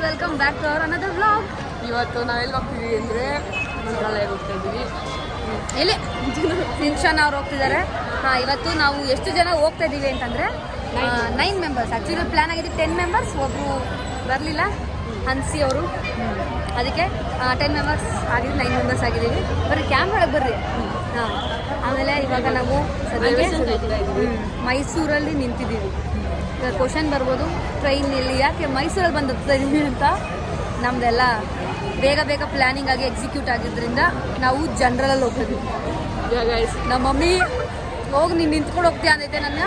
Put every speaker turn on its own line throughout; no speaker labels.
Welcome back to our another vlog.
ಇವತ್ತು ನಾವೆಲ್ಲಿ ಹೋಗ್ತಿದ್ದೀವಿ ಅಂದರೆ ಮಂತ್ರಾಲಯಕ್ಕೆ ಹೋಗ್ತಾ ಇದ್ದೀವಿ.
ಎಲ್ಲಿ ಸಿಂಚನ್ ಅವ್ರು ಹೋಗ್ತಿದ್ದಾರೆ. ಇವತ್ತು ನಾವು ಎಷ್ಟು ಜನ ಹೋಗ್ತಾ ಇದ್ದೀವಿ ಅಂತಂದರೆ 9 ಮೆಂಬರ್ಸ್. ಆ್ಯಕ್ಚುಲಿ ಪ್ಲ್ಯಾನ್ ಆಗಿದೆ 10 ಮೆಂಬರ್ಸ್, ಒಬ್ಬರು ಬರಲಿಲ್ಲ ಹನ್ಸಿ ಅವರು, ಅದಕ್ಕೆ 10 ಮೆಂಬರ್ಸ್ ಆಗಿದೆ, 9 ಮೆಂಬರ್ಸ್ ಆಗಿದ್ದೀವಿ. ಬರ್ರಿ ಕ್ಯಾಮ್ರಾಗೆ ಬರ್ರಿ. ಆಮೇಲೆ ಇವಾಗ ನಾವು ಮೈಸೂರಲ್ಲಿ ನಿಂತಿದ್ದೀವಿ. ಇವಾಗ ಕ್ವಶನ್ ಬರ್ಬೋದು, ಟ್ರೈನಲ್ಲಿ ಯಾಕೆ ಮೈಸೂರಲ್ಲಿ ಬಂದು ಹೋಗ್ತಾ ಇದ್ದೀವಿ ಅಂತ. ನಮ್ಮದೆಲ್ಲ ಬೇಗ ಬೇಗ ಪ್ಲ್ಯಾನಿಂಗ್ ಆಗಿ ಎಕ್ಸಿಕ್ಯೂಟ್ ಆಗಿದ್ದರಿಂದ ನಾವು ಜನರಲಲ್ಲಿ ಹೋಗ್ತಿದ್ವಿ. ನಮ್ಮ ಮಮ್ಮಿ ಹೋಗಿ ನೀನು ನಿಂತ್ಕೊಂಡು ಹೋಗ್ತೀಯ ಅಂದೈತೆ ನನ್ನ.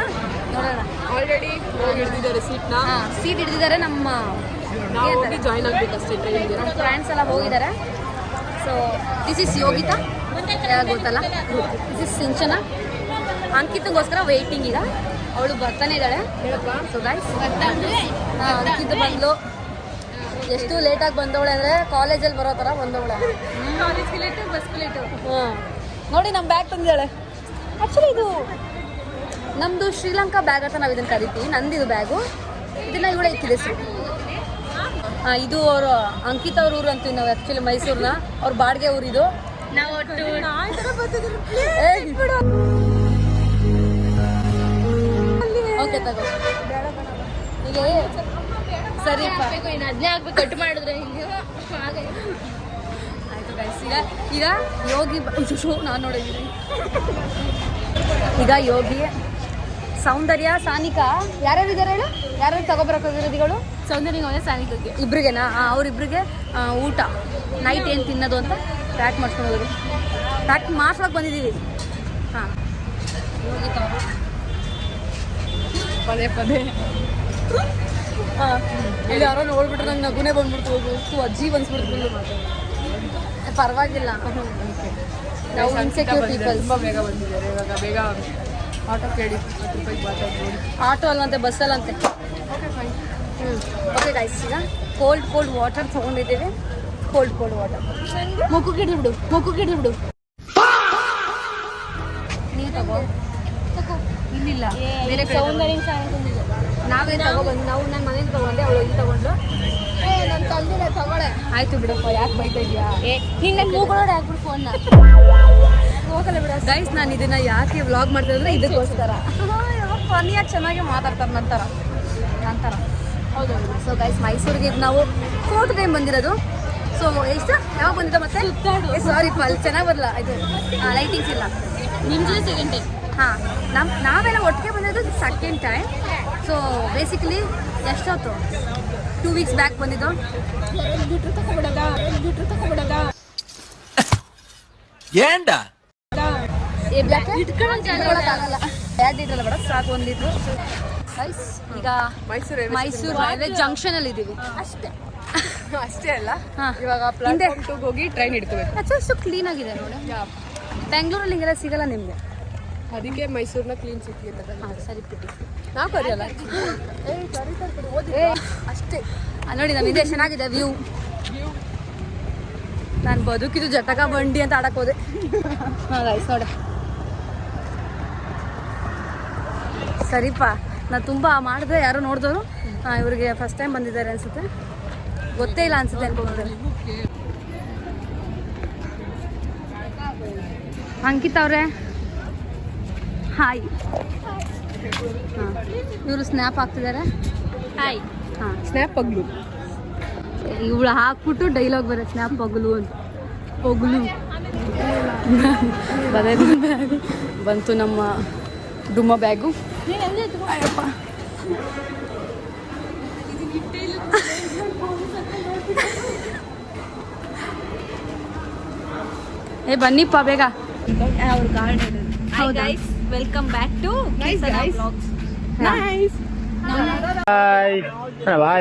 ನೋಡೋಣ,
ಆಲ್ರೆಡಿ ಹಿಡಿದಿದ್ದಾರೆ ಸೀಟ್ನ.
ಸೀಟ್ ಹಿಡಿದಿದ್ದಾರೆ. ನಮ್ಮ
ಜಾಯ್ನ್ ಆಗಬೇಕಷ್ಟೇ ಟ್ರೈನ್ಗೆ.
ನಮ್ಮ ಫ್ರೆಂಡ್ಸ್ ಎಲ್ಲ ಹೋಗಿದ್ದಾರೆ. ಸೊ ದಿಸ್ ಇಸ್ ಯೋಗಿತಾ, ಗೊತ್ತಲ್ಲ, ದಿಸ್ ಇಸ್ ಸಿಂಚನ. ಅಂಕಿತಂಗೋಸ್ಕರ ವೆಯ್ಟಿಂಗ್ ಈಗ, ಅವಳು ಬರ್ತಾನೆ ಇದ್ದಾಳೆ. ಸೊ ಗೈಸ್ ಅಂಕಿತ ಬಂದ್ಲು. ಎಷ್ಟು ಲೇಟಾಗಿ ಬಂದವಳೆ ಅಂದರೆ ಕಾಲೇಜಲ್ಲಿ ಬರೋ ಥರ ಬಂದವಳೆ. ಕಾಲೇಜ್ಗೆ ಲೇಟು, ಬಸ್ಗೆ ಲೇಟು. ನೋಡಿ ನಮ್ಮ ಬ್ಯಾಗ್ ತಂದಿದ್ದಾಳೆ. ಆ್ಯಕ್ಚುಲಿ ಇದು ನಮ್ಮದು ಶ್ರೀಲಂಕಾ ಬ್ಯಾಗ್ ಅಂತ ನಾವು ಇದನ್ನು ಕರಿತೀವಿ. ನಂದಿದು ಬ್ಯಾಗು, ಇದನ್ನು ಇವಳೆ ಇಕ್ಕಿದೆ ಸರ್. ಇದು ಅವರು ಅಂಕಿತ ಅವ್ರ ಊರು ಅಂತೀವಿ ನಾವು. ಆ್ಯಕ್ಚುಲಿ ಮೈಸೂರಿನ ಅವ್ರ ಬಾಡಿಗೆ ಊರಿದು. ನಾವು ಓಕೆ ತಗೋ ಈಗ ಸರಿ ಅದನ್ನೇ ಆಗ್ಬೇಕು, ಕಟ್ ಮಾಡಿದ್ರೆ ಆಯಿತು ಗೈಸ್. ಈಗ ಯೋಗಿ ನಾನು ನೋಡಿದ್ದೀನಿ. ಈಗ ಯೋಗಿ, ಸೌಂದರ್ಯ, ಸಾನಿಕಾ, ಯಾರ್ಯಾರು ಇದ್ದಾರೆ ಹೇಳು? ಯಾರ್ಯಾರು ತಗೊಬರಕ್ಕಾಗಿರೋದಿಗಳು? ಸೌಂದರ್ಯ, ಸಾನಿಕಾಗೆ ಇಬ್ರಿಗೆನಾ? ಅವರಿಬ್ರಿಗೆ ಊಟ ನೈಟ್ ಏನು ತಿನ್ನೋದು ಅಂತ ಪ್ಯಾಕ್ ಮಾಡ್ಕೊಂಡು ಹೋಗೋದು. ಪ್ಯಾಕ್ ಮಾಡ್ಸೋಕೆ ಬಂದಿದ್ದೀವಿ. ಹಾಂ, ಯೋಗಿತಾ
ಪದೇ ಪದೇ ಇಲ್ಲಿ ಯಾರೋ ನೋಡ್ಬಿಟ್ರೆ ನಂಗೆ ನಗುನೇ ಬಂದ್ಬಿಡ್ತು. ಹೋಗು ಅಜ್ಜಿ ಅನ್ಸ್ಬಿಡ್ತು.
ಪರವಾಗಿಲ್ಲ, ನಾವು ಇನ್ಸೆಕ್ಯೂರ್ ಪೀಪಲ್.
ತುಂಬ ಬೇಗ ಬಂದಿದ್ದಾರೆ. ಇವಾಗ ಬೇಗ ಆಟೋ ಕೇಳಿ 10 ರೂಪಾಯಿಗೆ ಮಾತಾಡ್ಬೋದು.
ಆಟೋ ಅಲ್ಲಂತೆ, ಬಸ್ಸಲ್ಲಂತೆ.
Okay fine.
ಓಕೆ ಗೈಸ್, ಈಗ ಕೋಲ್ಡ್ ವಾಟರ್ ತೊಗೊಂಡಿದ್ದೀವಿ. ಕೋಲ್ಡ್ ವಾಟರ್ ಮುಕ್ಕು ಕಿಡಿದ್ಬಿಡು. ನೀವು ತಗೋ ಇಲ್ಲಿಲ್ಲ, ಬೇರೆ ನಾವೇ ತಗೊಬಂದು ನಾವು ನನ್ನ ಮನೇಲಿ ತಗೊಂಡೆ, ಅವಳು ಇಲ್ಲಿ ತಗೊಂಡು. ನಾನು ತಂದಿಲ್ಲ, ತಗೊಳ್ಳೆ. ಆಯ್ತು ಬಿಡಪ್ಪ, ಯಾಕೆ ಬೈತಾ ಇದೆಯಾ? ಹಿಂಗೆ ಕೂಗಳೋಡೆ ಹಾಕ್ಬಿಡು ಫೋನ್ನ. ಹೋಗಲ್ಲ ಬಿಡ ಗೈಸ್. ನಾನು ಇದನ್ನು ಯಾಕೆ ವ್ಲಾಗ್ ಮಾಡ್ತಾ ಇದ್ರೆ ಇದಕ್ಕೋಸ್ಕರ. ಫನಿಯಾಗಿ ಚೆನ್ನಾಗಿ ಮಾತಾಡ್ತಾರೆ ನಂತರ. ಹೌದು. ಸೊ ಗೈಸ್, ಮೈಸೂರಿಗೆ ಇದು ನಾವು 4th ಟೈಮ್ ಬಂದಿರೋದು. ಸೊ ಎಷ್ಟು ಯಾವಾಗ ಬಂದಿದ್ದ ಮತ್ತೆ? ಸಾರಿ ಅಲ್ಲಿ ಚೆನ್ನಾಗಿ ಬರಲ್ಲ, ಇದು ಲೈಟಿಂಗ್ಸ್ ಇಲ್ಲ. ನಿಮ್ದು ಸೆಕೆಂಡ್ ಟೈಮ್. ಹಾಂ, ನಾವೆಲ್ಲ ಒಟ್ಟಿಗೆ ಬಂದಿದ್ದು ಸೆಕೆಂಡ್ ಟೈಮ್. ಸೊ ಬೇಸಿಕಲಿ ಎಷ್ಟೊತ್ತು 2 ವೀಕ್ಸ್ ಬ್ಯಾಕ್ ಬಂದಿದ್ದು. 2 ಲೀಟ್ರ್ ತಗೊಬಿಡೋದ ಏಂಡ ಇಟ್ಕೊಳ್ಳೋಕ್ಕಾಗಲ್ಲ. 2 ಲೀಟ್ರ್ ಅಲ್ಲ ಬೇಡ, ಸಾಕು 1 ಲೀಟ್ರು. ಗೈಸ್, ಈಗ ಮೈಸೂರು ರೈಲ್ವೆ ಜಂಕ್ಷನಲ್ಲಿ ಇದ್ದೀವಿ.
ಅಷ್ಟೇ ಅಲ್ಲ, ಇವಾಗ ಪ್ಲಾಟ್ಫಾರ್ಮ್ 2 ಹೋಗಿ ಟ್ರೈನ್ ಹಿಡ್ಕೋಬೇಕು.
ಅಷ್ಟು ಕ್ಲೀನ್ ಆಗಿದೆ ನೋಡಿ. ಬೆಂಗಳೂರಲ್ಲಿ ಹಿಂಗೆಲ್ಲ ಸಿಗಲ್ಲ ನಿಮಗೆ,
ಅದಕ್ಕೆ ಮೈಸೂರಿನ ಕ್ಲೀನ್ ಸಿಟಿ ಅಂತ.
ಹಾಂ, ಸರಿ ಬಿಟ್ಟು
ನಾವು ಕರಿಯಲ್ಲ
ಅಷ್ಟೇ. ನೋಡಿ ನಮ್ಮ ಇದೆ ಚೆನ್ನಾಗಿದೆ ವ್ಯೂ. ನಾನು ಬದುಕಿದು ಜಟಕ ಬಂಡಿ ಅಂತ ಆಡಕ್ಕೆ ಹೋದೆ. ಹಾಂ ಗೈಸ್ ನೋಡಿ, ಸರಿಪಾ. ನಾನು ತುಂಬ ಮಾಡಿದ್ರೆ ಯಾರೋ ನೋಡಿದವರು ಇವ್ರಿಗೆ ಫಸ್ಟ್ ಟೈಮ್ ಬಂದಿದ್ದಾರೆ ಅನ್ಸುತ್ತೆ, ಗೊತ್ತೇ ಇಲ್ಲ ಅನ್ಸುತ್ತೆ ಅನ್ಕೊಂಡಿದ್ದಾರೆ. ಅಂಕಿತ್ ಅವರೇ ಹಾಯ್. ಹಾಂ, ಇವರು ಸ್ನ್ಯಾಪ್ ಹಾಕ್ತಿದ್ದಾರೆ. ಹಾಯ್. ಹಾಂ,
ಸ್ನ್ಯಾಪ್ ಪಗ್ಲು.
ಇವಳು ಹಾಕ್ಬಿಟ್ಟು ಡೈಲಾಗ್ ಬರುತ್ತೆ, ಸ್ನ್ಯಾಪ್ ಪಗ್ಲು ಅಂತ. ಪಗ್ಲು ಬಂತು ನಮ್ಮ ಡುಮ್ಮ ಬ್ಯಾಗು. ಅಯ್ಯಪ್ಪ, ಬನ್ನಿಪ್ಪ ಬೇಗ. ಅವ್ರ ಗಾರ್ಡನ್. ಹೌದಾ? Welcome back to vlogs. Nice.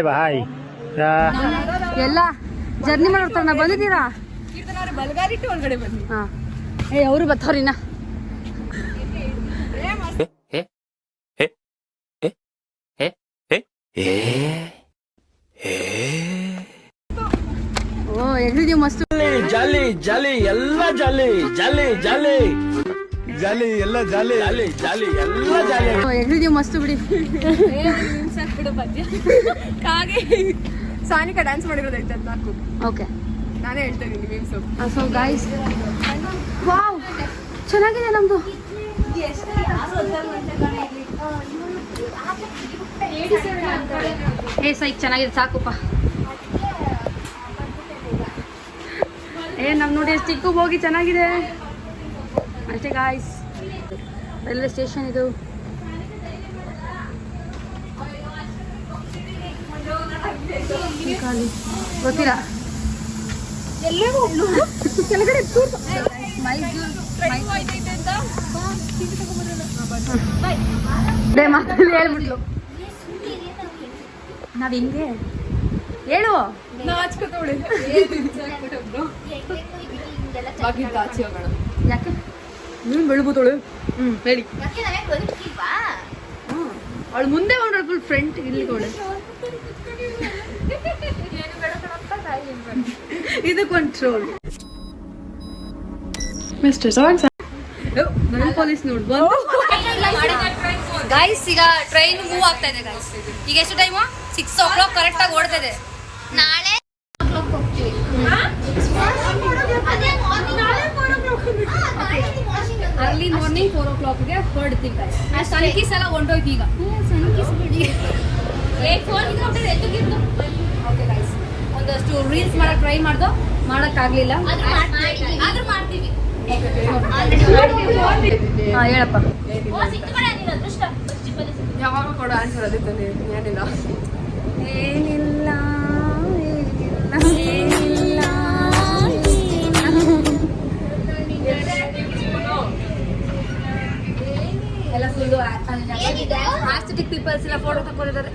Bye.
ಎಲ್ಲ ಜರ್ನಿ ಮಾಡೋರ್ತಾರ. ನಾ ಬಂದಿದ್ದೀರಾ?
ಬಲ್ಗಾರಿಟ್ಟು ಒಳಗಡೆ ಬನ್ನಿ.
ಹಾಂ, ಅವರು ಬರ್ತಾವ್ರಿನ. ಓ ಎಗ್ರಿದೀವಿ ಮಸ್ತ್.
ಜಾಲಿ ಎಲ್ಲ ಜಾಲಿ ಎಲ್ಲ ಜಾಲಿ ಎಲ್ಲ ಜಾಲಿ
ಎಗ್ರಿದೀವಿ ಮಸ್ತ್ ಬಿಡಿ.
ಸಾನಿಕಾ ಡ್ಯಾನ್ಸ್ ಮಾಡಿರೋದೈತೆ ಅಂತ ನಾಲ್ಕು.
ಓಕೆ
ನಾನೇ ಹೇಳ್ತಾ ಇದ್ದೀನಿ ಮೀಮ್ಸು.
ಸೊ ಗೈಸ್ ವಾವ್ ಚೆನ್ನಾಗಿದೆ ನಮ್ಮದು. ಏ ಸೈಕ್ ಚೆನ್ನಾಗಿದೆ ಸಾಕುಪ್ಪ. ನಮ್ ನೋಡಿ ಎಷ್ಟು ಚಿಕ್ಕ ಹೋಗಿ ಚೆನ್ನಾಗಿದೆ ಅಷ್ಟೇ ಗಾಯ್ಸ್. ರೈಲ್ವೆ ಸ್ಟೇಷನ್ ಇದು. ಗೊತ್ತಿಲ್ಲ ಕೆಳಗಡೆ ಮಾತಲ್ಲಿ ಹೇಳ್ಬಿಟ್ಲು. ನಾವ್ ಹೆಂಗೆ ಹೇಳು
ನಾಚ್ಕೋತವಳೆ. ಆಚೆ ಹೋಗೋಣ.
ಯಾಕೆ ಬೆಳ್ಬೋತವಳು. ಹೇಳಿ ಅವಳು ಮುಂದೆ ಹೋಗೋಣ ಫುಲ್ ಫ್ರಂಟ್ ಇಲ್ಲಿ ತೋಳೆ. ಇದು ಕಂಟ್ರೋಲ್. ಪೊಲೀಸ್ ನೋಡ್ಬೋದು ಗೈಸ್. ಈಗ ಟ್ರೈನ್ ಮೂವ್ ಆಗ್ತಾ ಇದೆ ಗೈಸ್. ಈಗ ಎಷ್ಟು ಟೈಮು? 6 o'clock ಕರೆಕ್ಟ್ ಆಗಿ ಓಡ್ತಾ ಇದೆ. ನಾಳೆ ಅರ್ಲಿ ಮಾರ್ನಿಂಗ್ 4 o'clockಗೆ ಹೊರಡ್ತೀವಿ ಗೈಸ್. ಸನ್ಕೀಸ್ ಎಲ್ಲ ಹೊಂಟೋಯ್ತು ಈಗ. ಓಕೆ ಗೈಸ್, ಒಂದಷ್ಟು ರೀಲ್ಸ್ ಮಾಡಕ್ ಟ್ರೈ ಮಾಡ್ದೋ, ಮಾಡಕ್ಕಾಗ್ಲಿಲ್ಲ. ಹಾ ಹೇಳಪ್ಪ.
ಯಾವಾಗ ಕೊಡೋ ಆನ್ಸರ್ ಅದೇ ತಾನೆ. ಏನಿಲ್ಲ
ಏನಿಲ್ಲ ಎಲ್ಲ ಫುಲ್ಲು ಆಸ್ಥೆಟಿಕ್ ಪೀಪಲ್ಸ್ ಎಲ್ಲ ಫೋಟೋ ತಗೊಂಡಿದ್ದಾರೆ.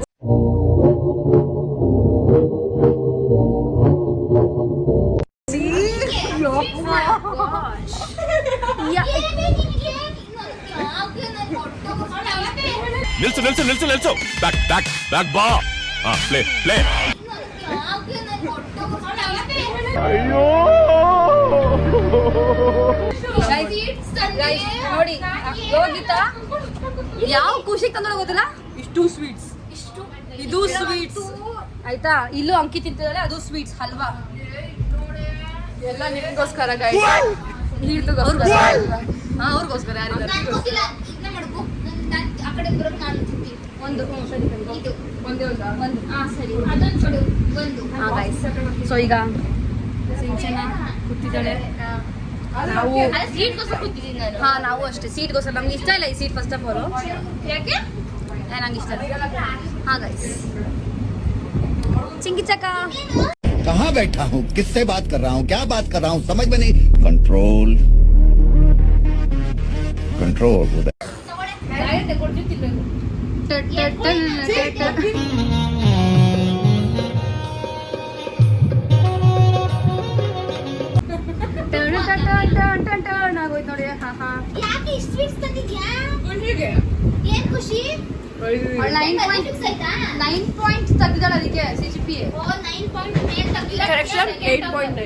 ನಿಲ್ಸು ನಿಲ್ಸು ನಿಲ್ಸು ನಿಲ್ಸು. ಬ್ಯಾಕ್ ಬ್ಯಾಕ್ ಬ್ಯಾಕ್ ಬಾ. Play play.
ಅಯ್ಯೋ
ನೋಡಿ ಯೋಗಿತಾ ಯಾವ ಖುಷಿ ತಂದೋಳ ಗೊತ್ತಿಲ್ಲ.
ಇಷ್ಟು ಸ್ವೀಟ್ಸ್, ಇದು ಸ್ವೀಟ್ಸ್
ಆಯ್ತಾ. ಇಲ್ಲೂ ಅಂಕಿ ತಿಂತಿದ್ದಾರೆ, ಅದು ಸ್ವೀಟ್ಸ್ ಹಲ್ವಾ.
ಎಲ್ಲ ನಿಮ್ಗೋಸ್ಕರ ಗೈಸ್.
ಅವ್ರಿಗೋಸ್ಕರ
ಯಾರಿಲ್ಲ
ಒಂದು ಸರಿ
ಒಂದೇ
ಸೊ ಈಗ ಸಿಂಚನ ಕೂತಿದ್ದಾಳೆ. ನಾವು ಅಷ್ಟೇ ಸೀಟ್ಗೋಸ್ಕರ. ನಮ್ಗೆ ಇಷ್ಟ ಇಲ್ಲ ಈ ಸೀಟ್ ಫಸ್ಟ್ ಆಫ್ ಆಲ್. ಯಾಕೆ ನಂಗೆ ಇಷ್ಟ ಇಲ್ಲ. ಹಾ ಗೈಸ್ ಚಿಂಗಿ ಚಕ.
कहाँ बैठा हूँ, किससे बात कर रहा हूँ, क्या बात कर रहा हूँ, समझ में नहीं. कंट्रोल कंट्रोल उधर.
ಆಗೋಯ್ತು ನೋಡಿ. ಹಾ ಹಾ 9 ಪಾಯಿಂಟ್ಸ್ ತೆಗ್ದಾಳ ಅದಕ್ಕೆ CGPA.
ಕರೆಕ್ಷನ್ 8.9.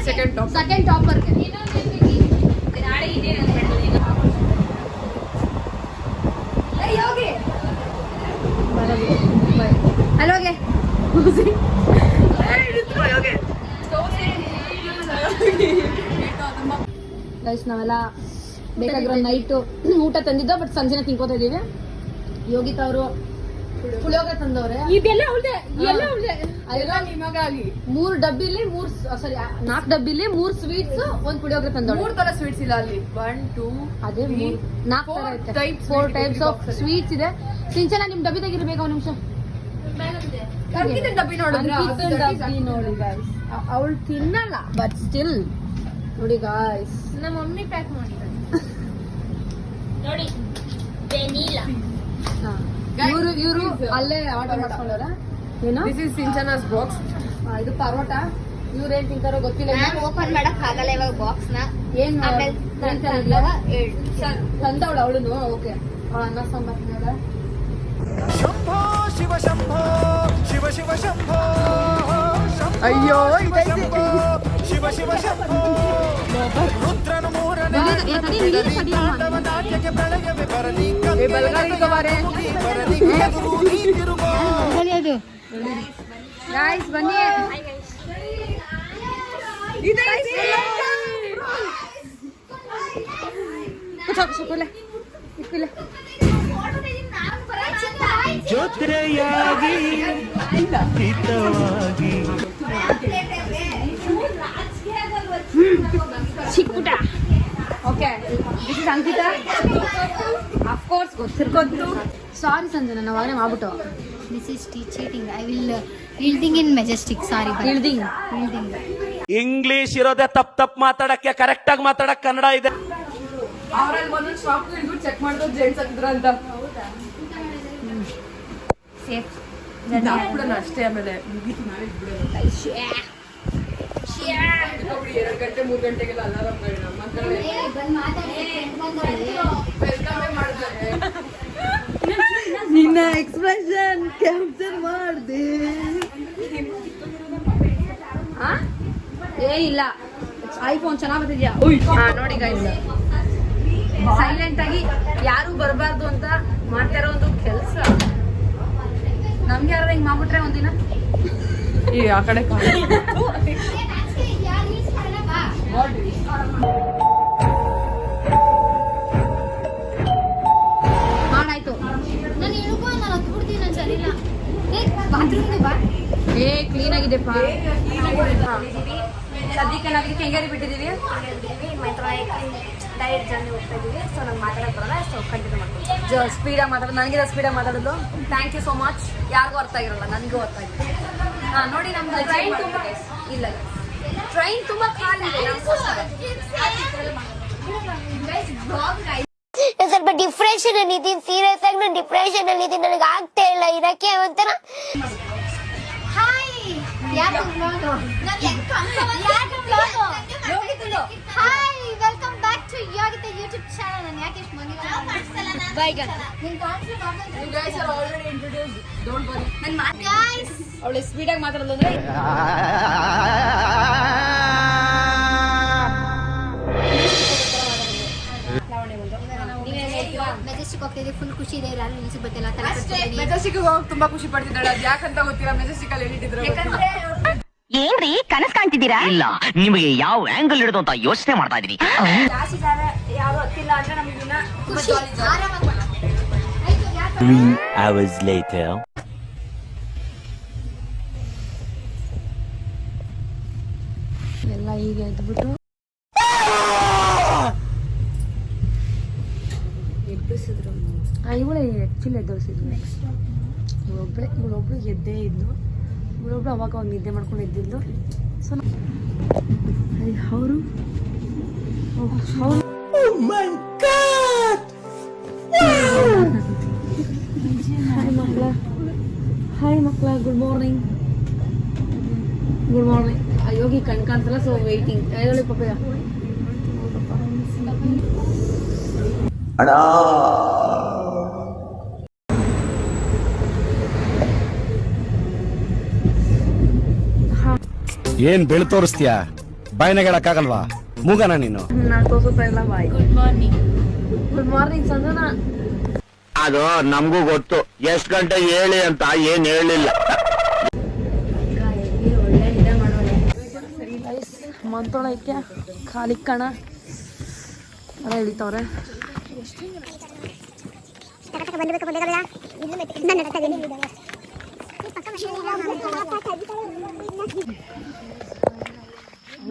ಸೆಕೆಂಡ್
ಟಾಪರ್ಗೆ. ಹಲೋಗೆ ಗೈಸ್ ನಾವೆಲ್ಲ ಬೇಕಾಗಿರೋ ನೈಟು ಊಟ ತಂದಿದ್ದೋ, ಬಟ್ ಸಂಜೆನೆ ತಿನ್ಕೋತಾ ಇದೀವಿ. ಯೋಗಿತಾ ಅವರು ಪುಳಿಯೋಗರೆ ತಂದವ್ರೆ.
ನಿಮಗಾಗಿ
3 ಡಬ್ಬಿಲಿ 4 ಡಬ್ಬಿಲಿ 3 ಸ್ವೀಟ್ಸ್, 1 ಪುಳಿಯೋಗರೆ ತಂದವ್ರೆ.
3 ತರ ಸ್ವೀಟ್ಸ್ ಇಲ್ಲ ಅಲ್ಲಿ. 1 2
ಅದೇ 4 ತರ ಐತೆ. 4 ಟೈಪ್ಸ್ ಆಫ್ ಸ್ವೀಟ್ಸ್ ಇದೆ. ಸಿಂಚನ ನಿಮ್ ಡಬ್ಬಿ ತೆಗಿರ್ಬೇಕು. ಒಂದು ನಿಮಿಷ.
ಡಬ್ಬಿ
ನೋಡಿ ಗಾಯ್ಸ್, ಅವಳು ತಿನ್ನಲ್ಲ ಬಟ್ ಸ್ಟಿಲ್ ನೋಡಿ ಗಾಯ್ಸ್.
ನಮ್ಮ ಮಮ್ಮಿ ಪ್ಯಾಕ್ ಮಾಡಿದ್ದಾರೆ ನೋಡಿ. ವೆನಿಲಾ
ಇವರು ಅಲ್ಲೇ ಆರ್ಡರ್ ಮಾಡ್ಕೊಂಡವ್ರ. ಏನು
ದಿಸ್ ಇಸ್ ಸಿಂಚನಾಸ್ ಬಾಕ್ಸ್.
ಇದು ಪರೋಟ. ಇವ್ರೇನ್ ತಿಂತಾರೋ ಗೊತ್ತಿಲ್ಲ.
ಓಪನ್ ಮಾಡಕ್ ಆಗಲ್ಲ ಇವಾಗ ಬಾಕ್ಸ್ ನ.
ಏನ್ ತಂದವಳು ಅವಳು. ಓಕೆ, ಅವಳು ಅನ್ನ ಸಾಂಬಾರ್ ತಿನ್ನೋಳ.
ಶಂಭೋ ಶಿವ ಶಂಭೋ ಶಿವ ಶಿವ ಶಂಭೋ.
ಅಯ್ಯೋ
ಶಿವ ಶಿವ ಶಂಭೋ. ರುದ್ರನು ಮೂರನೇ ನಾಟ್ಯಕ್ಕೆ ಬೆಳಗ್ಗೆ ಬರಲಿ.
ಬಲಗಾಲಿಗೆ ಬಾರೆ.
ಬರಲಿ ಎದುರು ನೀ ತಿರುಗೋ.
ಗಾಯ್ಸ್ ಬನ್ನಿ.
ಜೊತೆಯಾಗಿ ಹಿತವಾಗಿ
ಚಿಕ್ಕುಟ. Okay, this is Ankita. Of course ಗೊತ್ತಿರ್ಬೋದು. ಸಾರಿ ಸಂಜನಾ, ನಾವು ಆಗಲೇ ಮಾಡ್ಬಿಟ್ಟು.
This is cheating. I will yielding in majestic. Sorry.
Yielding.
English ಇರೋದೇ ತಪ್ಪ ಮಾತಾಡಕ್ಕೆ, ಕರೆಕ್ಟ್ ಆಗಿ ಮಾತಾಡಕ್ ಕನ್ನಡ ಇದೆ.
ಅವ್ರಲ್ಲಿ ಒಂದೊಂದು ಶಾಪ್ ಚೆಕ್ ಮಾಡಿದ್ರು ಜೆಂಟ್ಸ್ ಆಗಿದ್ರ ಅಂತ.
Safe.
ಅಷ್ಟೇ. ಆಮೇಲೆ ಮುಗೀತು, ನಾವೇ ಬಿಡೋದು. 2 ಗಂಟೆ 3 ಗಂಟೆಗೆಲ್ಲ ಅಲಾರಾಮ್ ನಿನ್ನ ಎಕ್ಸ್ಪ್ರೆಷನ್ ಕ್ಯಾಪ್ಚರ್ ಮಾಡಿದೆ.
ಏ ಇಲ್ಲ, ಐಫೋನ್ ಚೆನ್ನಾಗಿ ಬರ್ತಿದ್ಯಾ? ನೋಡಿ ಗೈಸ್, ಸೈಲೆಂಟ್ ಆಗಿ ಯಾರು ಬರಬಾರ್ದು ಅಂತ ಮಾಡ್ತಿರೋ ಒಂದು ಕೆಲಸ. ನಮ್ಗೆ ಯಾರು ಹಿಂಗ್ ಮಾಡ್ಬಿಟ್ರೆ ಒಂದಿನ
ಈ ಆ ಕಡೆ
ಮಾಡಾಯ್ತು.
ನಾನು ಇಳ್ಕೊ, ನಾನು ಹತ್ಬಿಡ್ತೀನಿ, ನಾನು ಸರಿ ಇಲ್ಲ. ಬಾತ್ರೂಮ್ಗೆ ಬಾ.
ಏ ಕ್ಲೀನ್ ಆಗಿದೆಪ್ಪ. ಸದ್ಯಕ್ಕೆ ನಾವಿದಕ್ಕೆ ಕೆಂಗೇರಿ ಬಿಟ್ಟಿದ್ದೀವಿ.
ಡೈರೆಕ್ಟ್ ಜರ್ನಿ ಹೋಗ್ತಾ ಇದೀವಿ. ಸೊ ನಂಗೆ ಮಾತಾಡಕ್ ಬರಲ್ಲ, ಸೊ ಕಂಟಿನ್ಯೂ ಮಾಡ್ತೀನಿ.
ಸ್ಪೀಡಾಗಿ ಮಾತಾಡೋದು, ನನಗೆ ಸ್ಪೀಡಾಗಿ ಮಾತಾಡೋದು. Thank you so much. ಯಾರಿಗೂ ಅರ್ಥ ಆಗಿರಲ್ಲ, ನನಗೂ ಅರ್ಥ ಆಗಿದೆ. ನೋಡಿ ನಮ್ದು ಟ್ರೈನ್ ತುಂಬ ಇಲ್ಲ, ಟ್ರೈನ್ ತುಂಬ ಖಾಲಿ ಇದೆ ನಮಗೋಸ್ಕರ.
ಸ್ವಲ್ಪ ಡಿಪ್ರೆಷನ್ ಅಲ್ಲಿ ಇದ್ದೀನಿ, ಸೀರಿಯಸ್ ಆಗಿ ನಾನು ಡಿಪ್ರೆಷನ್ ಅಲ್ಲಿ ಇದ್ದೀನಿ, ನನಗೆ ಆಗ್ತಾ ಇಲ್ಲ ಇರಕ್ಕೆ ಒಂಥರ. Hi, hi, welcome back to Yogita YouTube channel. ನಾನು ಯಾಕೆ ಇಷ್ಟು ಬಂದಿಲ್ಲ?
ಅವಳು ಸ್ಪೀಡಾಗಿ ಮಾತಾಡೋದು ಅಂದ್ರೆ
ಮೆಜೆಸ್ಟಿಕ್ ಹೋಗ್ತಿದ್ದೀವಿ, ಫುಲ್ ಖುಷಿ ಇದೆ. ಯಾರು ನಿಲ್ಸಿಗೆ ಬರ್ತಿಲ್ಲ,
ಮೆಜೆಸ್ಟಿಕ್ ಹೋಗಿ ತುಂಬಾ ಖುಷಿ ಪಡ್ತಿದ್ದಾಳೆ. ಅದು ಯಾಕಂತ ಗೊತ್ತಿಲ್ಲ, ಮೆಜೆಸ್ಟಿಕ್ ಅಲ್ಲಿ ಹೇಳಿಟ್ಟಿದ್ರು.
ಏನ್ರಿ ಕನಸ್ ಕಾಣ್ತಿದ್ದೀರಾ? ಇಲ್ಲ, ನಿಮಗೆ ಯಾವ ಆಂಗಲ್ ಹಿಡಿದು ಅಂತ ಯೋಚನೆ ಮಾಡ್ತಾ ಇದೀನಿ.
ಜಾಸ್ತಿ ಯಾರು ಹತ್ತಿಲ್ಲ ಅಂದ್ರೆ ನಮ್ಗಿನ್ನ
ಖುಷಿ ಆರಾಮಾಗಿ ಮಾಡು.
3 hours later.
ಎಲ್ಲ ಈಗ ಎದ್ಬಿಟ್ಟು ಎಬ್ಬಿಸಿದ್ರು. ಇವಳೇ ಆ್ಯಕ್ಚುಲಿ ಎದ್ದೋಸಿದ್ರು. ಇವಳೊಬ್ಳು ಎದ್ದೇ ಇದ್ಲು. ಇವಳೊಬ್ಳು ಅವಾಗ ಒಂದು ನಿದ್ದೆ ಮಾಡ್ಕೊಂಡು ಎದ್ದಿದ್ಲು. ಸೊ ಅವರು ಹಾಯ್ ಮಕ್ಕಳ, good morning. Good morning. Yogi ಕಣ್ ಕಾಣ್ತಲ್ಲ, ಸೊ ವೆಯ್ಟಿಂಗ್. ಹೇಳಿ ಪಾಪ.
ಏನ್ ಬೆಳು ತೋರಿಸ್ತೀಯಾ? ಬಾಯಿನಾಗ ಹೇಳಕ್ಕಾಗಲ್ವಾ? ಮೂಗನ ನೀನು?
ನಾನು ತೋರಿಸ್ತಾ ಇಲ್ಲ bye.
Good morning.
Good morning Sanjana.
ಅದು ನಮಗೂ ಗೊತ್ತು, ಎಷ್ಟು ಗಂಟೆ ಹೇಳಿ ಅಂತ ಏನ್ ಹೇಳಿಲ್ಲ.
ಒಳ್ಳೆ ನಿದ್ದೆ ಮಾಡೋಣ. ಮಂತೊಳಕ್ಕೆ ಖಾಲಿ ಕಣ ಅಲ್ಲ ಇಳಿತವ್ರೆ.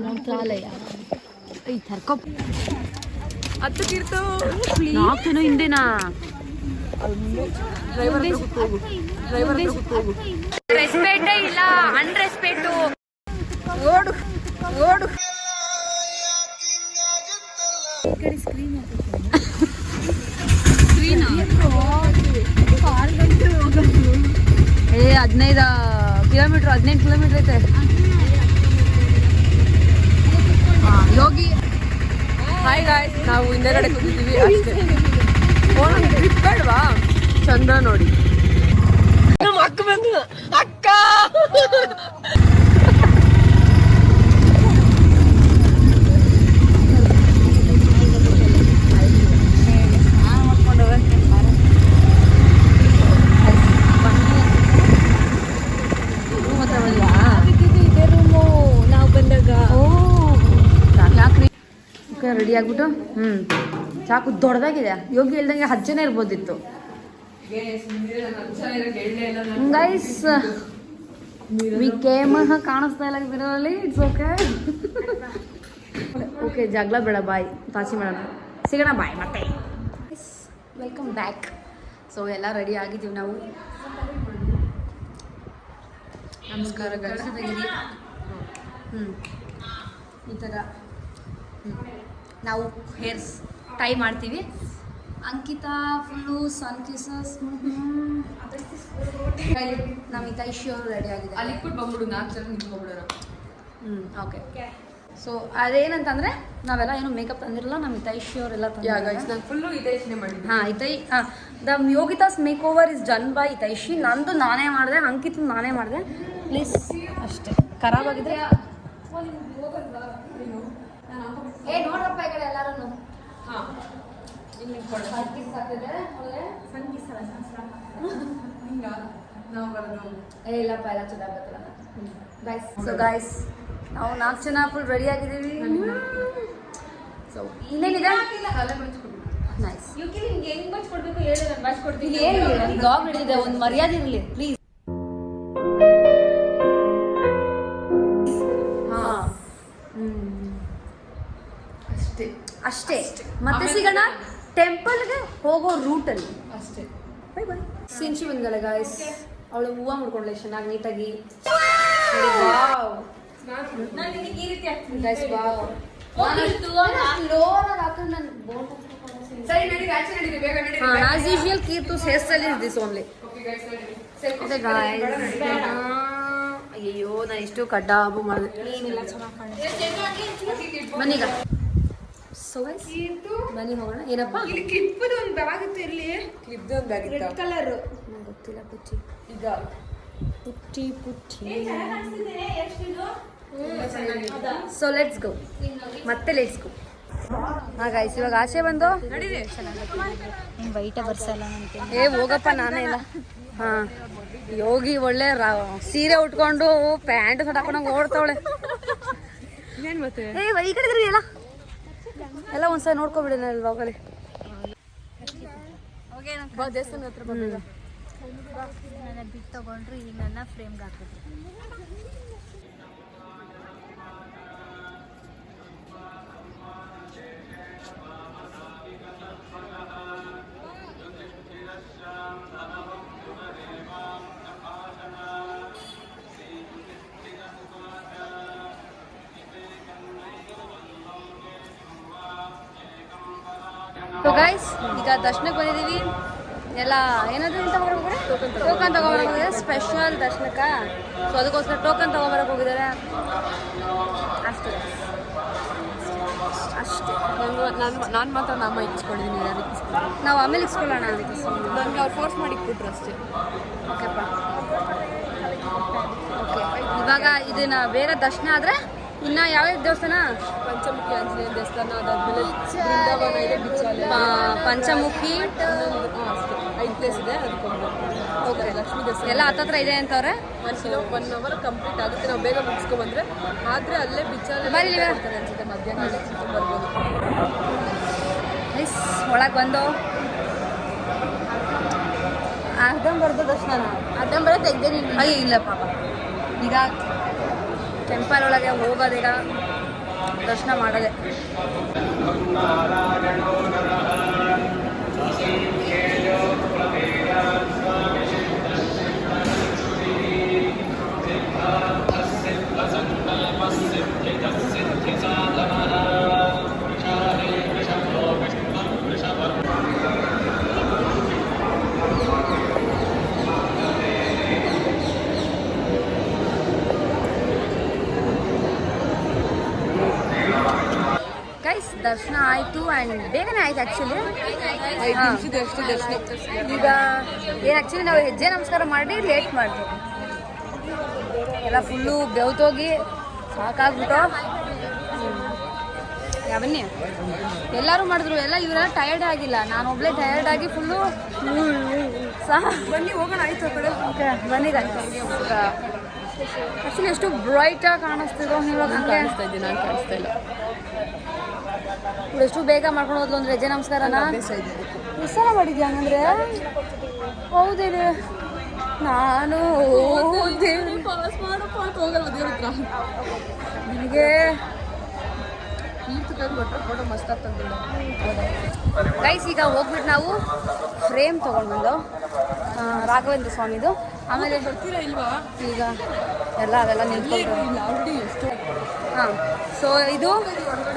ಮಂತ್ರಾಲಯ ಈ ತರ್ಕೊ
10 ಕಿರ್ತು
4 ಹಿಂದೆನಾ? ರೆಸ್ಪೆಕ್ಟೇ ಇಲ್ಲ, ಅನ್ರೆಸ್ಪೆಕ್ಟು.
ಓಡು ಓಡು.
ಏ 15 ಕಿಲೋಮೀಟರ್, 18 ಕಿಲೋಮೀಟರ್ ಐತೆ.
ಯೋಗಿ ಹಾಯ್ ಗಾಯ್ಸ್, ನಾವು ಹಿಂದೆಗಡೆ ಕೂತಿದ್ದೀವಿ ಅಷ್ಟೇ. ಟ್ರಿಪ್ ಬೇಡವಾ? ಚಂದ್ರ ನೋಡಿ, ನಮ್ಮ ಅಕ್ಕ ಬಂದು ಅಕ್ಕ.
ಮತ್ತೆ
ರೆಡಿ ಆಗ್ಬಿಟ್ಟು ಚಾಕು ದೊಡ್ಡದಾಗಿದೆ. ಯೋಗಿ ಹೇಳ್ದಂಗೆ 10 ಜನ ಇರ್ಬೋದಿತ್ತು. ಗೈಸ್ ವಿ ಕೇಮ್ ಕಾಣಿಸ್ತಾ ಇಲ್ಲ ಇದರಲ್ಲಿ. ಇಟ್ಸ್ ಓಕೆ ಓಕೆ, ಜಗಳ ಬೇಡ, ಬಾಯ್, ಪಾಚಿ ಮಾಡೋಣ, ಸಿಗೋಣ, ಬಾಯ್ ಮತ್ತೆ. Welcome back. ಸೊ ಎಲ್ಲ ರೆಡಿ ಆಗಿದ್ದೀವಿ ನಾವು. ನಮಸ್ಕಾರ ತೆಗೀರಿ. ಈ ಥರ ನಾವು ಹೇರ್ಸ್ ಟೈ ಮಾಡ್ತೀವಿ. ಅಂಕಿತಾ ಫುಲ್ಲು ಸನ್ ಕಿಸಸ್. ನಮ್ಮ ಹಿತೈಷಿ ಅವರು ರೆಡಿ ಆಗಿದೆ.
ಅಲ್ಲಿ ಇಟ್ಬಿಟ್ಟು ಬಂದ್ಬಿಡು, 4 ಜನ ನಿಂತ್ಕೊಂಡ್ಬಿಡೋಣ.
ಓಕೆ. ಸೊ ಅದೇನಂತಂದರೆ ನಾವೆಲ್ಲ ಏನು ಮೇಕಪ್ ತಂದಿರಲ್ಲ, ನಮ್ಮ ಹಿತೈಷಿ ಅವರೆಲ್ಲ
ನಾನು ಫುಲ್ಲು ಹಿತೈಷಿನೇ ಮಾಡಿದ್ದೆ.
The Yogita's make over is done by Hitaishi. ನಂದು ನಾನೇ ಮಾಡಿದೆ, ಅಂಕಿತ್ ನಾನೇ ಮಾಡಿದೆ. ಪ್ಲೀಸ್ ಅಷ್ಟೇ. ಖರಾಬ್ ಆಗಿದೆ. ನೋಡ್ರಪ್ಪ ಈ ಕಡೆ ಎಲ್ಲರೂ. ಇಲ್ಲಪ್ಪ, ಎಲ್ಲ ಚೆನ್ನಾಗತ್ತಲ್ಲ. ಸೊ ಗಾಯ್ಸ್, ನಾವು 4 ಜನ ಫುಲ್ ರೆಡಿ ಆಗಿದ್ದೀವಿ. ಸೊ ಇನ್ನೇನಿದೆ, ನೈಸ್.
ಹೆಂಗ್ ಬಚ್ಕೊಡ್ಬೇಕು ಹೇಳಿ, ನಾನು ಬಚ್ಕೊಡ್ತೀನಿ.
ಜಾಬ್ ಹಿಡಿದಿದೆ, ಒಂದು ಮರ್ಯಾದೆ ಇರಲಿ ಪ್ಲೀಸ್. ಅಷ್ಟೇ. ಮತ್ತೆ ಸಿಗೋಣ ಟೆಂಪಲ್ಗೆ ಹೋಗೋ ರೂಟಲ್ಲಿ
ಅಷ್ಟೇ.
Bye bye. ಸಿಂಚಿ ಬಂದಳೆ ಗಾಯ್ಸ್, ಅವಳು ಹೂವು ಮುಡ್ಕೊಂಡ್ಲೆ ಚೆನ್ನಾಗಿ ನೀಟಾಗಿ. As usual Keerthu hair style is this only. ಅಯ್ಯೋ, ನಾನು ಎಷ್ಟು ಕಡ್ಡಾಬು ಮಾಡಿದೆ. ಬನ್ನೀಗ ಬನ್ನಿ ಹೋಗೋಣ. ಏನಪ್ಪ
ಕ್ಲಿಪ್ದು ಒಂದು ಬ್ಯಾಗ್ ಇತ್ತು, ಇಲ್ಲಿ ಕ್ಲಿಪ್ದು ಒಂದು ಬ್ಯಾಗ್ ಇತ್ತು, ಕಲರ್
ನಂಗೆ ಗೊತ್ತಿಲ್ಲ. ಪುಚ್ಚಿ
ಈಗ
ಪುಟ್ಟಿ ಪುಟ್ಟಿ. ಸೊ ಲೆಟ್ಸ್ ಗೋ, ಮತ್ತೆ ಲೆಟ್ಸ್ ಗೋ. ಗಾಯ್ಸ್, ಇವಾಗ ಆಚೆ ಬಂದು
ವೈಟ ಬರ್ಸಲ್ಲ ನನಗೆ.
ಹೋಗಪ್ಪ, ನಾನೇ ಇಲ್ಲ. ಯೋಗಿ ಒಳ್ಳೆ ಸೀರೆ ಉಟ್ಕೊಂಡು ಪ್ಯಾಂಟ್ ಸಟ್ ಹಾಕೊಂಡಂಗೆ ಓಡ್ತಾವಳೆ.
ಮತ್ತೆ
ಈ ಕಡೆ ಇದ್ರಿ ಎಲ್ಲ ಒಂದ್ಸಲ ನೋಡ್ಕೊಬಿಡೋಣ ಅಲ್ವಾಗಲಿ.
ದೇವಸ್ಥಾನ ಹತ್ರ ಬಂದಿಲ್ಲ.
ನನ್ನ ಬಿಟ್ಟು ತಗೊಂಡ್ರು, ಈಗ ನನ್ನ ಫ್ರೇಮ್ಗೆ ಹಾಕಿದ್ರು.
ಸೊ ಗೈಸ್, ಈಗ ದರ್ಶನಕ್ಕೆ ಬಂದಿದ್ದೀವಿ. ಎಲ್ಲ ಏನಾದರೂ ತಗೊಂಡ್ರೆ ಟೋಕನ್ ತಗೊಂಬರಕ್ಕೆ ಹೋಗಿದ್ದಾರೆ, ಸ್ಪೆಷಲ್ ದರ್ಶನಕ್ಕೆ. ಸೊ ಅದಕ್ಕೋಸ್ಕರ ಟೋಕನ್ ತಗೊಂಬರಕ್ಕೆ ಹೋಗಿದ್ದಾರೆ ಅಷ್ಟೇ.
ನಾನು ಮಾತ್ರ ನಮ್ಮ ಇಸ್ಕೊಂಡಿದ್ದೀನಿ.
ನಾವು ಆಮೇಲೆ ಇಸ್ಕೊಳ್ಳೋಣ ಅದಕ್ಕೆ.
ನನಗೆ ಅವ್ರು ಫೋರ್ಸ್ ಮಾಡಿ ಕೊಟ್ರು ಅಷ್ಟೇ.
ಓಕೆಪ್ಪ. ಓಕೆ, ಇವಾಗ ಇದನ್ನ ಬೇರೆ ದರ್ಶನ ಆದರೆ ಇನ್ನು ಯಾವ್ಯಾವ ದೇವಸ್ಥಾನ?
ಪಂಚಮುಖಿ ಆಂಜನೇಯ ದೇವಸ್ಥಾನ, ಅದಾದ್ಮೇಲೆ ಬೃಂದಾವನ ಇದೆ, ಬಿಚ್ಚಾಲೆ,
ಪಂಚಮುಖಿ,
5 ಪ್ಲೇಸ್ ಇದೆ.
ಓಕೆ,
ಲಕ್ಷ್ಮೀ ದೇವಸ್ಥಾನ
ಎಲ್ಲ ಹತ್ತತ್ರ ಇದೆ ಅಂತವ್ರೆ.
1 ಅವರ್ ಕಂಪ್ಲೀಟ್ ಆಗುತ್ತೆ. ನಾವು ಬೇಗ ಮುಗಿಸ್ಕೊಂಡ್ಬಂದ್ರೆ. ಆದರೆ ಅಲ್ಲೇ ಬಿಚ್ಚಾಲೆ ಅನ್ಸುತ್ತೆ, ಮಧ್ಯಾಹ್ನ ಬರ್ಬೋದು.
ನೈಸ್. ಒಳಗೆ ಬಂದು ಅರ್ಧಂಬರ್ಧ ದರ್ಶನ.
ಅರ್ಧಂಬರ್ಧ ತೆಗ್ದೆ ನೀನು.
ಅಯ್ಯೋ ಇಲ್ಲ ಪಾಪ. ಈಗ ಟೆಂಪಲ್ ಒಳಗೆ ಹೋಗೋದೀಗ ದರ್ಶನ ಮಾಡೋದೆ. ದರ್ಶನ ಆಯಿತು ಆ್ಯಂಡ್ ಬೇಗನೆ ಆಯ್ತು ಆ್ಯಕ್ಚುಲಿ.
5 ನಿಮಿಷದಷ್ಟು ದರ್ಶನ.
ಈಗ ಏನು ಆ್ಯಕ್ಚುಲಿ ನಾವು ಹೆಜ್ಜೆ ನಮಸ್ಕಾರ ಮಾಡಿ ಲೇಟ್ ಮಾಡಿದ್ವಿ. ಎಲ್ಲ ಫುಲ್ಲು ಬೆವ್ತೋಗಿ ಸಾಕಾಗ್ಬಿಟ್ಟು ಬನ್ನಿ ಎಲ್ಲರೂ ಮಾಡಿದ್ರು. ಎಲ್ಲ ಇವರೆಲ್ಲ ಟಯರ್ಡ್ ಆಗಿಲ್ಲ, ನಾನು ಒಬ್ಳೆ ಟಯರ್ಡ್ ಆಗಿ ಫುಲ್ಲು
ಬನ್ನಿ ಹೋಗೋಣ. ಆಯ್ತು ಆ ಕಡೆ.
ಓಕೆ ಬನ್ನಿ. ಆ್ಯಕ್ಚುಲಿ ಎಷ್ಟು ಬ್ರೈಟಾಗಿ ಕಾಣಿಸ್ತಿರೋ ಇವಾಗ.
ಕಾಣಿಸ್ತಾ ಇದ್ದೀನಿ, ನಾನು ಕಾಣಿಸ್ತಾ ಇಲ್ಲ.
ಇವಳು ಎಷ್ಟು ಬೇಗ ಮಾಡ್ಕೊಂಡು ಹೋದ್ಲು ಅಂದ್ರೆ ರಜೆ ನಮಸ್ಕಾರನ ಎಷ್ಟು ಸಲ ಮಾಡಿದ್ಯಾ ಹಂಗಂದ್ರೆ? ಹೌದೇನೆ ನಾನು ನಿನಗೆ ಗೈಸ್ ಈಗ ಹೋಗ್ಬಿಟ್ಟು ನಾವು ಫ್ರೇಮ್ ತೊಗೊಂಡ್ಬಂದು ರಾಘವೇಂದ್ರ ಸ್ವಾಮಿದು. ಆಮೇಲೆ ಬರ್ತೀರಾ ಇಲ್ವಾ? ಈಗ ಅವೆಲ್ಲ ನಿಂತ್ಕೊಂಡು ಹಾಂ. ಸೊ ಇದು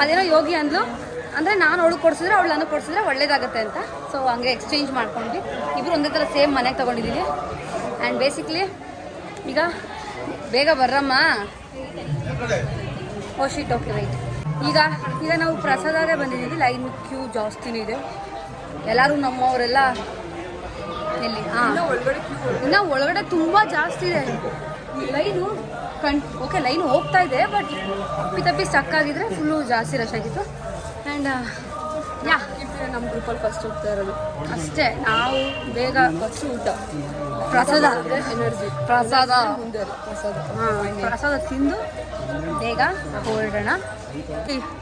ಅದೇನೋ ಯೋಗಿ ಅಂದ್ಲು, ಅಂದರೆ ನಾನು ಅವಳು ಕೊಡಿಸಿದ್ರೆ ಅವಳು ನನಗೆ ಕೊಡಿಸಿದ್ರೆ ಒಳ್ಳೇದಾಗುತ್ತೆ ಅಂತ. ಸೊ ಹಂಗೆ ಎಕ್ಸ್ಚೇಂಜ್ ಮಾಡ್ಕೊಂಡ್ವಿ. ಇಬ್ಬರು ಒಂದೇ ಥರ ಸೇಮ್ ಮನೆಗೆ ತೊಗೊಂಡಿದ್ದೀವಿ. ಆ್ಯಂಡ್ ಬೇಸಿಕ್ಲಿ ಈಗ ಬೇಗ ಬರ್ರಮ್ಮ. ಓ ಶೀಟ್, ಓಕೆ ರೈಟ್. ಈಗ ನಾವು ಪ್ರಸಾದಾಗೆ ಬಂದಿದ್ದೀವಿ. ಲೈನ್ ಕ್ಯೂ ಜಾಸ್ತಿನೇ ಇದೆ. ಎಲ್ಲರೂ ನಮ್ಮವರೆಲ್ಲ ಎಲ್ಲಿ ಇನ್ನು ಒಳಗಡೆ ತುಂಬ ಜಾಸ್ತಿ ಇದೆ ಲೈನು. ಓಕೆ ಲೈನು ಹೋಗ್ತಾ ಇದೆ, ಬಟ್ ತಪ್ಪಿ ಸ್ಟಕ್ ಆಗಿದ್ರೆ ಫುಲ್ಲು ಜಾಸ್ತಿ ರಶ್ ಆಗಿತ್ತು. ಆ್ಯಂಡ್ ಯಾ ನಮ್ಮ ಗ್ರೂಪಲ್ಲಿ ಫಸ್ಟ್ ಹೋಗ್ತಾ ಇರೋದು ಅಷ್ಟೇ. ನಾವು ಬೇಗ ಫಸ್ಟ್ ಊಟ ಪ್ರಸಾದ ಎನರ್ಜಿ ಪ್ರಸಾದ ಹಾಂ ಪ್ರಸಾದ ತಿಂದು ಬೇಗ ಹೊರಡೋಣ.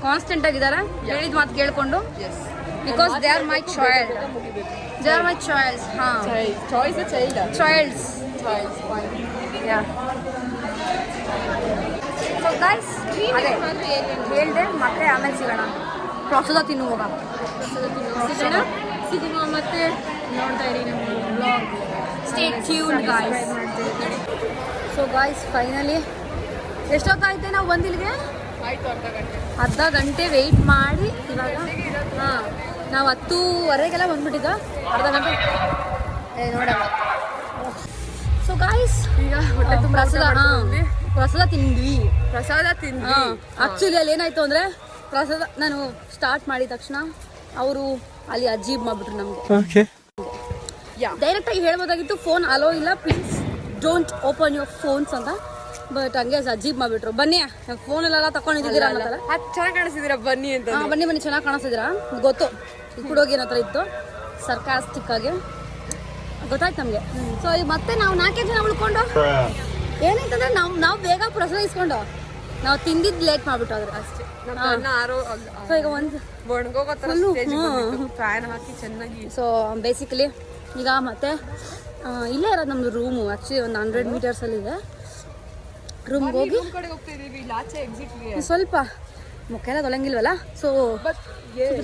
ಕಾನ್ಸ್ಟೆಂಟ್ ಆಗಿದ್ದಾರೆ, ಹೇಳಿದ ಮಾತು ಕೇಳಿಕೊಂಡು. Because they are my child, they are my child's. ಹಾಂ ಚೈಲ್ಡ್ಸ್ ಯಾ. ಸೊ ಗೈಸ್ ಅದೇ ಹೇಳಿದೆ, ಮತ್ತೆ ಆಮೇಲೆ ಸಿಗೋಣ. ಪ್ರಸಾದ ತಿನ್ನುವಾಗ ಸಿಗೋಣ ಮತ್ತೆ ನೋಡ್ತಾ ಇರಿ ನಮ್ಮ blog. Stay tuned guys. So guys finally ಎಷ್ಟೊತ್ತಾಯ್ತೆ ನಾವು ಬಂದಿಲ್ಲಿಗೆ? ಅರ್ಧ ಗಂಟೆ ವೆಯ್ಟ್ ಮಾಡಿ ಇವಾಗ ಹಾಂ ನಾವು 10:30ಗೆಲ್ಲ ಬಂದ್ಬಿಟ್ಟಿದ್ದ. ಅರ್ಧ ಗಂಟೆ ನೋಡೋಣ. ಸೊ ಗಾಯ್ಸ್ ಈಗ ಪ್ರಸಾದ ತಿಂದ್ವಿ. ಆ್ಯಕ್ಚುಲಿ ಅಲ್ಲಿ ಏನಾಯ್ತು ಅಂದರೆ ಪ್ರಸಾದ ನಾನು ಸ್ಟಾರ್ಟ್ ಮಾಡಿದ ತಕ್ಷಣ ಅವರು ಅಲ್ಲಿ ಅಜೀಬ್ ಮಾಡಿಬಿಟ್ರು ನಮಗೆ. ಡೈರೆಕ್ಟಾಗಿ ಹೇಳ್ಬೋದಾಗಿತ್ತು ಫೋನ್ ಅಲೋ ಇಲ್ಲ, please don't open your phones ಅಂತ. ಬಟ್ ಹಂಗೆ ಅಜೀಬ್ ಮಾಡಿಬಿಟ್ರು. ಬನ್ನಿ ಫೋನಲ್ಲೆಲ್ಲ ತಗೊಂಡಿದ್ದೀರಾ ಅನ್ನೋದಲ್ಲ,
ಚೆನ್ನಾಗಿ ಕಾಣಿಸ್ತಿದ್ದೀರಾ ಬನ್ನಿ ಅಂತ.
ಹಾಂ ಬನ್ನಿ ಚೆನ್ನಾಗಿ ಕಾಣಿಸ್ತಿದ್ದೀರಾ ಗೊತ್ತು. ಹುಡುಗಿ ಏನೋ ಥರ ಇತ್ತು ಸರ್ಕಾಸ್ಟಿಕ್ ಆಗಿ ಗೊತ್ತಾಯ್ತು ನಮಗೆ. ಸೊ ಈಗ ಮತ್ತೆ ನಾವು 4 ಜನ ಉಳ್ಕೊಂಡು ಏನಾಯ್ತಂದ್ರೆ ನಾವು ಬೇಗ ಪ್ರಸಾದ ಇಸ್ಕೊಂಡು ನಾವು ತಿಂದಿದ್ದು ಲೇಟ್ ಮಾಡ್ಬಿಟ್ಟು ಅದ್ರ ಅಷ್ಟೇ. ಸೊ ಈಗ ಒಂದು
ಫ್ಯಾನ್ ಹಾಕಿ ಚೆನ್ನಾಗಿ.
ಸೊ ಬೇಸಿಕಲಿ ಈಗ ಮತ್ತೆ ಇಲ್ಲೇ ಇರೋದು ನಮ್ಮದು ರೂಮು. ಆ್ಯಕ್ಚುಲಿ ಒಂದು 100 ಮೀಟರ್ಸಲ್ಲಿದೆ. ರೂಮ್ಗೆ ಹೋಗಿ ಸ್ವಲ್ಪ ಮುಖ ಎಲ್ಲ ತೊಳಂಗಿಲ್ವಲ್ಲ, ಸೊ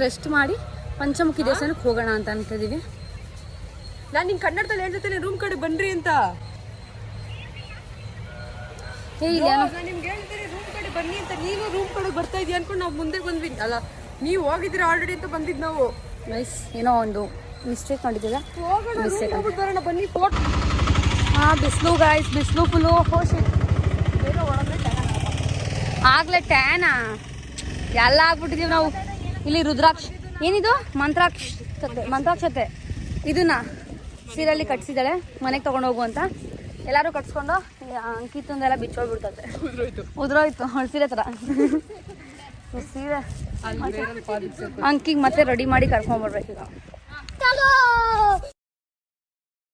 ರೆಸ್ಟ್ ಮಾಡಿ ಪಂಚಮುಖಿ ದೇವಸ್ಥಾನಕ್ಕೆ ಹೋಗೋಣ ಅಂತ ಅಂತಿದ್ದೀವಿ.
ನಾನು ನಿಂಗೆ ಕನ್ನಡದಲ್ಲಿ ಹೇಳ್ತೀನಿ ರೂಮ್ ಕಡೆ ಬನ್ರಿ ಅಂತ.
ನಿಮ್ಗೆ
ಹೇಳ್ತೀರಿ ರೂಮ್ ಕಡೆ ಬನ್ನಿ ಅಂತ, ನೀನು ರೂಮ್ ಕಡೆ ಬರ್ತಾ ಇದೀಯ ಅನ್ಕೊಂಡು ನಾವು ಮುಂದೆ ಬಂದ್ವಿ. ಅಲ್ಲ ನೀವು ಹೋಗಿದ್ದೀರಾ ಆಲ್ರೆಡಿ ಅಂತ ಬಂದಿದ್ದು ನಾವು.
ನೈಸ್, ಏನೋ ಒಂದು ಮಿಸ್ಟೇಕ್ ಮಾಡಿದ್ದಿಲ್ಲ.
ಬರೋಣ ಬನ್ನಿ. ಫೋಟೋ
ಹಾಂ ಬಿಸಿಲು ಗಾಯ್ಸ್, ಬಿಸಿಲು ಫುಲ್ಲು. ಆಗ್ಲೇ ಟ್ಯಾನಾ ಎಲ್ಲ ಆಗ್ಬಿಟ್ಟಿದೀವಿ ನಾವು. ಇಲ್ಲಿ ರುದ್ರಾಕ್ಷ ಏನಿದು ಮಂತ್ರಾಕ್ಷತೆ ಇದನ್ನ ಸೀರಲ್ಲಿ ಕಟ್ಸಿದ್ದಾಳೆ ಮನೆಗೆ ತೊಗೊಂಡು ಹೋಗು ಅಂತ. ಎಲ್ಲರೂ ಕಟ್ಸ್ಕೊಂಡು ಅಂಕಿತಂದೆಲ್ಲ ಬಿಚ್ಚೋಳ್ಬಿಡ್ತದೆ, ಉದ್ರೋಯ್ತು ಸೀರೆ ಥರ. ಸೀರೆ ಅಂಕಿಗೆ ಮತ್ತೆ ರೆಡಿ ಮಾಡಿ ಕರ್ಕೊಂಡ್ಬರ್ಬೇಕೀಗ.